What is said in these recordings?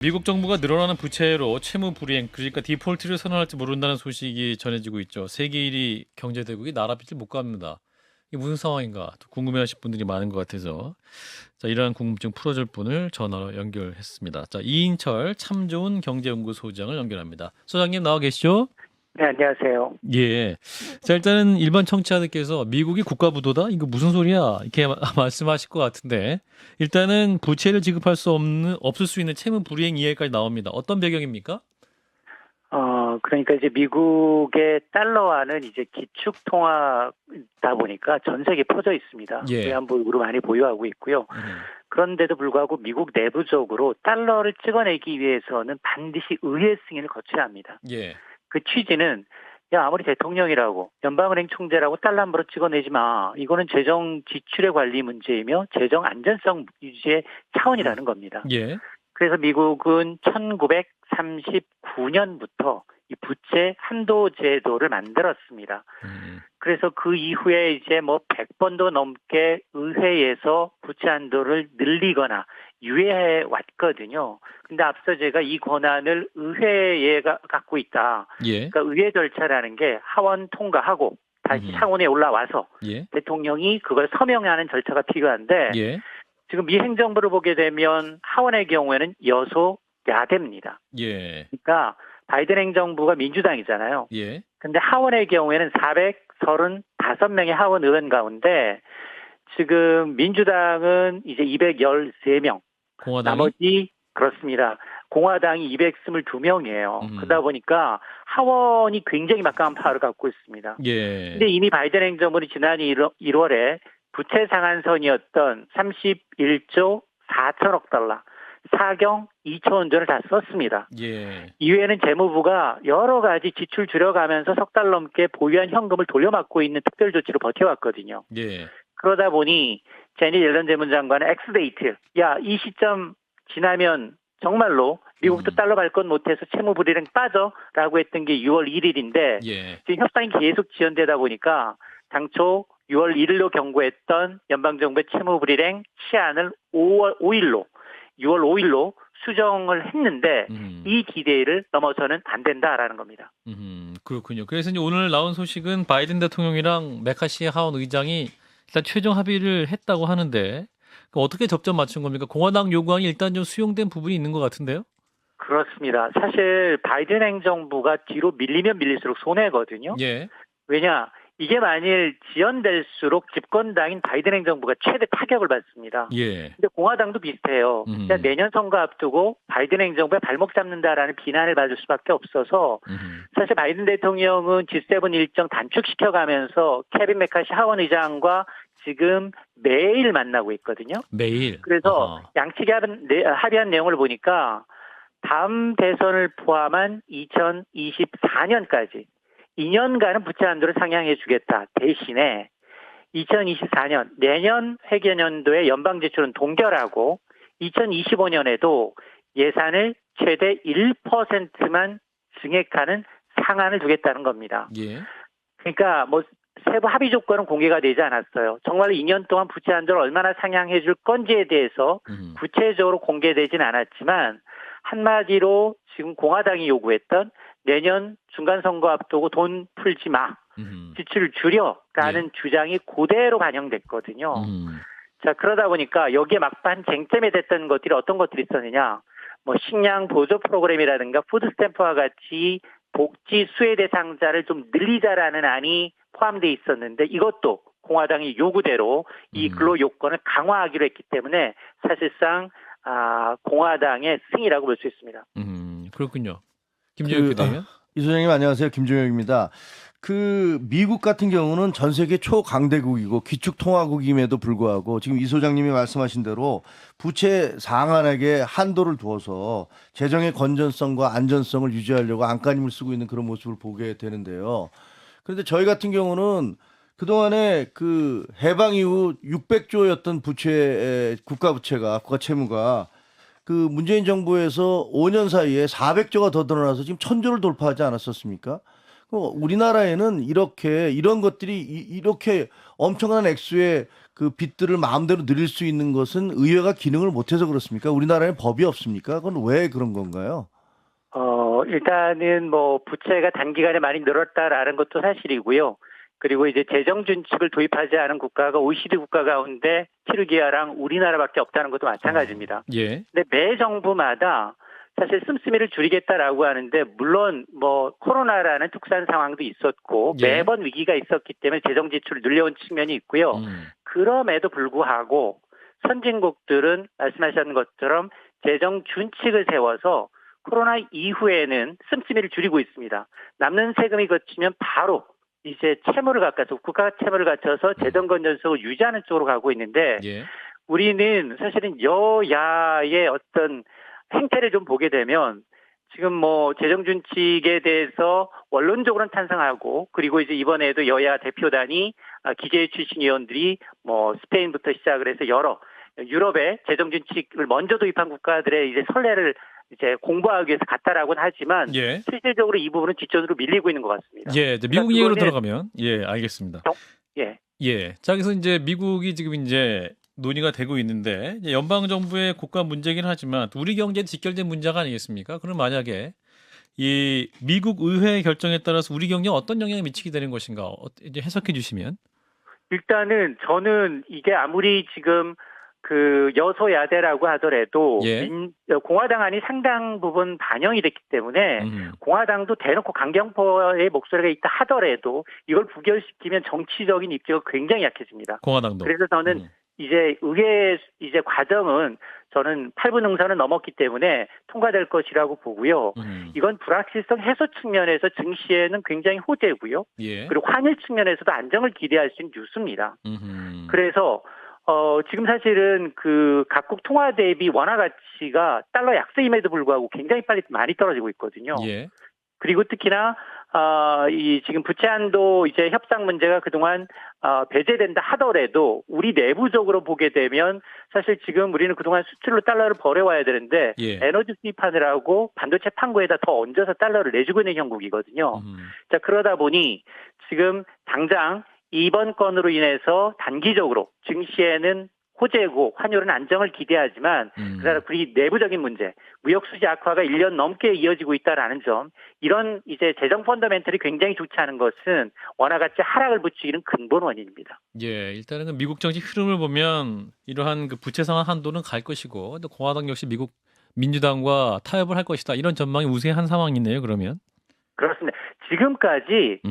미국 정부가 늘어나는 부채로 채무 불이행, 그러니까 디폴트를 선언할지 모른다는 소식이 전해지고 있죠. 세계 1위 경제대국이 나라 빚을 못 갚는다. 이게 무슨 상황인가 또 궁금해하실 분들이 많은 것 같아서 자, 이러한 궁금증 풀어줄 분을 전화로 연결했습니다. 자, 이인철 참 좋은 경제연구소장을 연결합니다. 소장님 나와 계시죠? 네, 안녕하세요. 예. 자, 일단은 일반 청취자들께서 미국이 국가부도다? 이거 무슨 소리야? 이렇게 말씀하실 것 같은데, 일단은 부채를 지급할 수 없을 수 있는 채무 불이행 이해까지 나옵니다. 어떤 배경입니까? 그러니까 이제 미국의 달러화는 이제 기축통화다 보니까 전 세계에 퍼져 있습니다. 예. 외환보유고로 많이 보유하고 있고요. 음. 그런데도 불구하고 미국 내부적으로 달러를 찍어내기 위해서는 반드시 의회 승인을 거쳐야 합니다. 예. 그 취지는 야, 아무리 대통령이라고 연방은행 총재라고 달러 함부로 찍어내지 마. 이거는 재정 지출의 관리 문제이며 재정 안전성 유지의 차원이라는 겁니다. 예. 그래서 미국은 1939년부터 이 부채 한도 제도를 만들었습니다. 그래서 그 이후에 이제 뭐 100번도 넘게 의회에서 부채 한도를 늘리거나 유예해 왔거든요. 근데 앞서 제가 이 권한을 의회에 갖고 있다. 예. 그러니까 의회 절차라는 게 하원 통과하고 다시 상원에 올라와서 예. 대통령이 그걸 서명하는 절차가 필요한데 예. 지금 미 행정부를 보게 되면 하원의 경우에는 여소야대입니다. 예. 그러니까 바이든 행정부가 민주당이잖아요. 예. 근데 하원의 경우에는 435명의 하원 의원 가운데 지금 민주당은 이제 213명. 공화당이? 나머지 그렇습니다. 공화당이 222명이에요. 그러다 보니까 하원이 굉장히 막강한 파워를 갖고 있습니다. 예. 근데 이미 바이든 행정부는 지난 1월에 부채 상한선이었던 31조 4천억 달러, 4경 2천억 원을 다 썼습니다. 예. 이후에는 재무부가 여러 가지 지출 줄여가면서 석 달 넘게 보유한 현금을 돌려막고 있는 특별 조치로 버텨왔거든요. 예. 그러다 보니 제니 옐런 재무장관은 엑스데이트, 야, 이 시점 지나면 정말로 미국도 달러 발권 못해서 채무 불이행 빠져라고 했던 게 6월 1일인데 예. 지금 협상이 계속 지연되다 보니까 당초 6월 1일로 경고했던 연방정부의 채무 불이행 시한을 6월 5일로 수정을 했는데 이 디데이를 넘어서는 안 된다라는 겁니다. 그렇군요. 그래서 이제 오늘 나온 소식은 바이든 대통령이랑 메카시 하원 의장이 일단 최종 합의를 했다고 하는데 어떻게 접점 맞춘 겁니까? 공화당 요구안이 일단 좀 수용된 부분이 있는 것 같은데요? 그렇습니다. 사실 바이든 행정부가 뒤로 밀리면 밀릴수록 손해거든요. 예. 왜냐? 이게 만일 지연될수록 집권당인 바이든 행정부가 최대 타격을 받습니다. 예. 근데 공화당도 비슷해요. 그러니까 내년 선거 앞두고 바이든 행정부에 발목 잡는다라는 비난을 받을 수밖에 없어서 사실 바이든 대통령은 G7 일정 단축시켜가면서 케빈 메카시 하원 의장과 지금 매일 만나고 있거든요. 매일. 그래서 양측이 합의한 내용을 보니까 다음 대선을 포함한 2024년까지 2년간은 부채 한도를 상향해 주겠다. 대신에 2024년 내년 회계연도에 연방 지출은 동결하고 2025년에도 예산을 최대 1%만 증액하는 상한을 두겠다는 겁니다. 예. 그러니까 뭐 세부 합의 조건은 공개가 되지 않았어요. 정말 2년 동안 부채 한도를 얼마나 상향해 줄 건지에 대해서 구체적으로 공개되진 않았지만 한마디로 지금 공화당이 요구했던 내년 중간선거 앞두고 돈 풀지 마. 지출을 줄여라는 주장이 그대로 반영됐거든요. 자, 그러다 보니까 여기에 막판 쟁점이 됐던 것들이 어떤 것들이 있었느냐. 뭐 식량 보조 프로그램이라든가 푸드 스탬프와 같이 복지 수혜 대상자를 좀 늘리자라는 안이 포함되어 있었는데 이것도 공화당이 요구대로 이 근로 요건을 강화하기로 했기 때문에 사실상 공화당의 승이라고 볼 수 있습니다. 그렇군요. 김종혁 기자님. 이 소장님 안녕하세요. 김종혁입니다. 미국 같은 경우는 전 세계 초강대국이고 기축통화국임에도 불구하고 지금 이 소장님이 말씀하신 대로 부채 상한액에 한도를 두어서 재정의 건전성과 안전성을 유지하려고 안간힘을 쓰고 있는 그런 모습을 보게 되는데요. 그런데 저희 같은 경우는 그동안에 해방 이후 600조였던 국가 채무가 문재인 정부에서 5년 사이에 400조가 더 늘어나서 지금 1000조를 돌파하지 않았었습니까? 우리나라에는 이런 것들이 이렇게 엄청난 액수의 그 빚들을 마음대로 늘릴 수 있는 것은 의회가 기능을 못해서 그렇습니까? 우리나라에 법이 없습니까? 그건 왜 그런 건가요? 일단은 뭐 부채가 단기간에 많이 늘었다라는 것도 사실이고요. 그리고 이제 재정 준칙을 도입하지 않은 국가가 OECD 국가 가운데 키르기아랑 우리나라밖에 없다는 것도 마찬가지입니다. 예. 근데 매 정부마다 사실 씀씀이를 줄이겠다라고 하는데 물론 뭐 코로나라는 특수한 상황도 있었고 예. 매번 위기가 있었기 때문에 재정 지출을 늘려온 측면이 있고요. 그럼에도 불구하고 선진국들은 말씀하셨는 것처럼 재정 준칙을 세워서 코로나 이후에는 씀씀이를 줄이고 있습니다. 남는 세금이 거치면 바로 이제 채무를 깎아서 국가 채무를 갖춰서 재정 건전성을 유지하는 쪽으로 가고 있는데 예. 우리는 사실은 여야의 어떤 행태를 좀 보게 되면 지금 뭐 재정 준칙에 대해서 원론적으로는 찬성하고 그리고 이제 이번에도 여야 대표단이 기재 출신 의원들이 뭐 스페인부터 시작을 해서 여러 유럽의 재정 준칙을 먼저 도입한 국가들의 이제 선례를 이제 공부하기 위해서 갔다라고는 하지만 예. 실질적으로 이 부분은 뒷전으로 밀리고 있는 것 같습니다. 예. 이제 미국 얘기로 들어가면 알겠습니다. 예. 예. 자, 그래서 이제 미국이 지금 이제 논의가 되고 있는데 이제 연방 정부의 고가 문제긴 하지만 우리 경제에 직결된 문제가 아니겠습니까? 그럼 만약에 이 미국 의회 결정에 따라서 우리 경제에 어떤 영향이 미치게 되는 것인가? 이제 해석해 주시면. 일단은 저는 이게 아무리 지금 그 여소야대라고 하더라도 예. 공화당안이 상당 부분 반영이 됐기 때문에 공화당도 대놓고 강경파의 목소리가 있다 하더라도 이걸 부결시키면 정치적인 입지가 굉장히 약해집니다. 공화당도. 그래서 저는 이제 의회 이제 과정은 저는 8분 응선은 넘었기 때문에 통과될 것이라고 보고요. 이건 불확실성 해소 측면에서 증시에는 굉장히 호재고요. 예. 그리고 환율 측면에서도 안정을 기대할 수 있는 뉴스입니다. 그래서 지금 사실은 그 각국 통화 대비 원화 가치가 달러 약세임에도 불구하고 굉장히 빨리 많이 떨어지고 있거든요. 예. 그리고 특히나 이 지금 부채 한도 이제 협상 문제가 그동안 배제된다 하더라도 우리 내부적으로 보게 되면 사실 지금 우리는 그동안 수출로 달러를 벌여와야 되는데 에너지 수입하느라고 반도체 판고에다 더 얹어서 달러를 내주고 있는 형국이거든요. 자, 그러다 보니 지금 당장 이번 건으로 인해서 단기적으로 증시에는 호재고 환율은 안정을 기대하지만 그러나 우리 내부적인 문제, 무역 수지 악화가 1년 넘게 이어지고 있다라는 점, 이런 이제 재정 펀더멘털이 굉장히 좋지 않은 것은 원화 가치 하락을 부추기는 근본 원인입니다. 예, 일단은 그 미국 정치 흐름을 보면 이러한 그 부채 상한 한도는 갈 것이고 또 공화당 역시 미국 민주당과 타협을 할 것이다. 이런 전망이 우세한 상황이네요. 그러면. 그렇습니다. 지금까지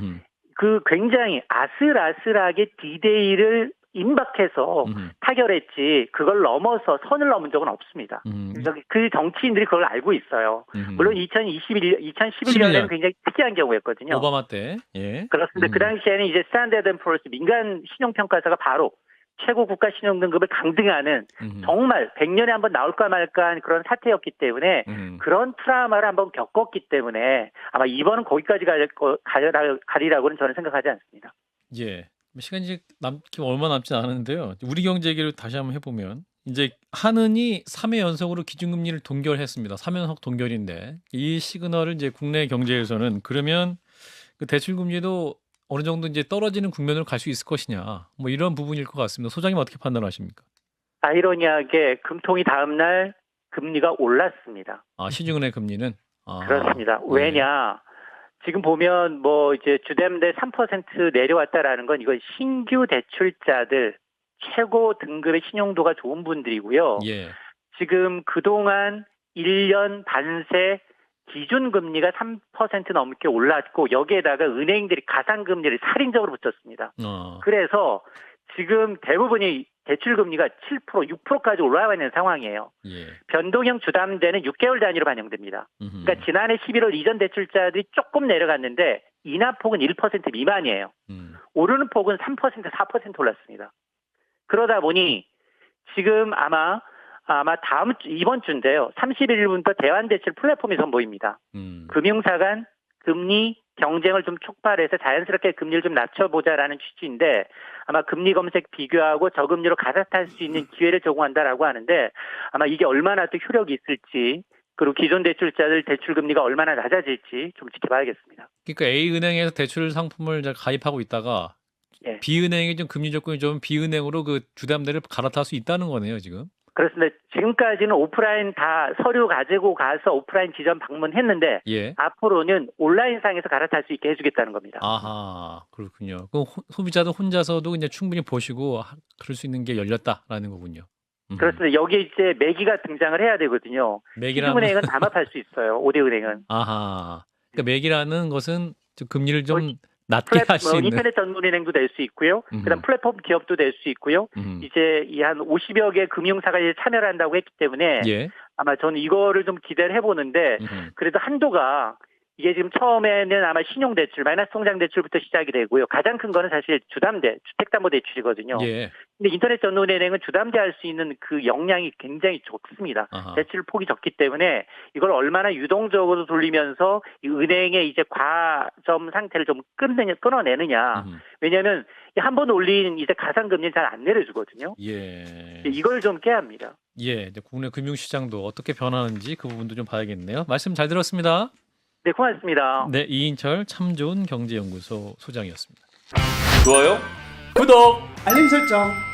그 굉장히 아슬아슬하게 디데이를 임박해서 타결했지 그걸 넘어서 선을 넘은 적은 없습니다. 그 정치인들이 그걸 알고 있어요. 물론 2011년에는 굉장히 특이한 경우였거든요. 오바마 때. 예. 그렇습니다. 그 당시에는 이제 스탠다드 앤 푸어스 민간 신용평가사가 바로 최고 국가 신용등급을 강등하는 정말 100년에 한번 나올까 말까한 그런 사태였기 때문에 그런 트라우마를 한번 겪었기 때문에 아마 이번은 거기까지 가리라고는 저는 생각하지 않습니다. 예. 시간이 남기 얼마 남지 않았는데요. 우리 경제 얘기를 다시 한번 해보면 이제 한은이 3회 연속으로 기준금리를 동결했습니다. 3연속 동결인데 이 시그널을 이제 국내 경제에서는 그러면 그 대출금리도 어느 정도 이제 떨어지는 국면으로 갈 수 있을 것이냐, 뭐 이런 부분일 것 같습니다. 소장님 어떻게 판단하십니까? 아이러니하게 금통이 다음 날 금리가 올랐습니다. 시중은행 금리는 그렇습니다. 왜냐? 지금 보면 뭐 이제 주담대 3% 내려왔다라는 건 이건 신규 대출자들 최고 등급의 신용도가 좋은 분들이고요. 예. 지금 그동안 1년 반새 기준금리가 3% 넘게 올랐고 여기에다가 은행들이 가상금리를 살인적으로 붙였습니다. 그래서 지금 대부분이 대출금리가 7%, 6%까지 올라와 있는 상황이에요. 예. 변동형 주담대는 6개월 단위로 반영됩니다. 그러니까 지난해 11월 이전 대출자들이 조금 내려갔는데 인하폭은 1% 미만이에요. 오르는 폭은 3%, 4% 올랐습니다. 그러다 보니 지금 아마 이번 주인데요. 31일부터 대환대출 플랫폼이 선보입니다. 금융사 간 금리 경쟁을 좀 촉발해서 자연스럽게 금리를 좀 낮춰보자라는 취지인데 아마 금리 검색 비교하고 저금리로 갈아탈 수 있는 기회를 제공한다라고 하는데 아마 이게 얼마나 또 효력이 있을지 그리고 기존 대출자들 대출 금리가 얼마나 낮아질지 좀 지켜봐야겠습니다. 그러니까 A은행에서 대출 상품을 이제 가입하고 있다가 예. B은행이 좀 금리 조건이 좀 B은행으로 그 주담대를 갈아탈 수 있다는 거네요, 지금. 그렇습니다. 지금까지는 오프라인 다 서류 가지고 가서 오프라인 지점 방문했는데 예. 앞으로는 온라인상에서 갈아탈 수 있게 해주겠다는 겁니다. 아하, 그렇군요. 그럼 소비자도 혼자서도 이제 충분히 보시고 그럴 수 있는 게 열렸다라는 거군요. 그렇습니다. 여기에 이제 매기가 등장을 해야 되거든요. 시중은행은 담합할 수 있어요. 5대 은행은. 아하. 그러니까 매기라는 것은 좀 금리를 좀 낮게 할 수 있는. 인터넷 전문은행도 될 수 있고요. 그다음 플랫폼 기업도 될 수 있고요. 이제 이 한 50여 개 금융사가 이제 참여를 한다고 했기 때문에 예. 아마 저는 이거를 좀 기대를 해보는데 그래도 한도가 이게 지금 처음에는 아마 신용대출, 마이너스 통장대출부터 시작이 되고요. 가장 큰 거는 사실 주담대, 주택담보대출이거든요. 예. 근데 인터넷 전문은행은 주담대할 수 있는 그 역량이 굉장히 적습니다. 아하. 대출 폭이 적기 때문에 이걸 얼마나 유동적으로 돌리면서 이 은행의 이제 과점 상태를 좀 끊어내느냐. 왜냐하면 한 번 올린 이제 가상금리는 잘 안 내려주거든요. 예. 이걸 좀 깨야 합니다. 예. 이제 국내 금융시장도 어떻게 변하는지 그 부분도 좀 봐야겠네요. 말씀 잘 들었습니다. 네, 고맙습니다. 네, 이인철 참 좋은 경제연구소 소장이었습니다. 좋아요, 구독, 알림 설정.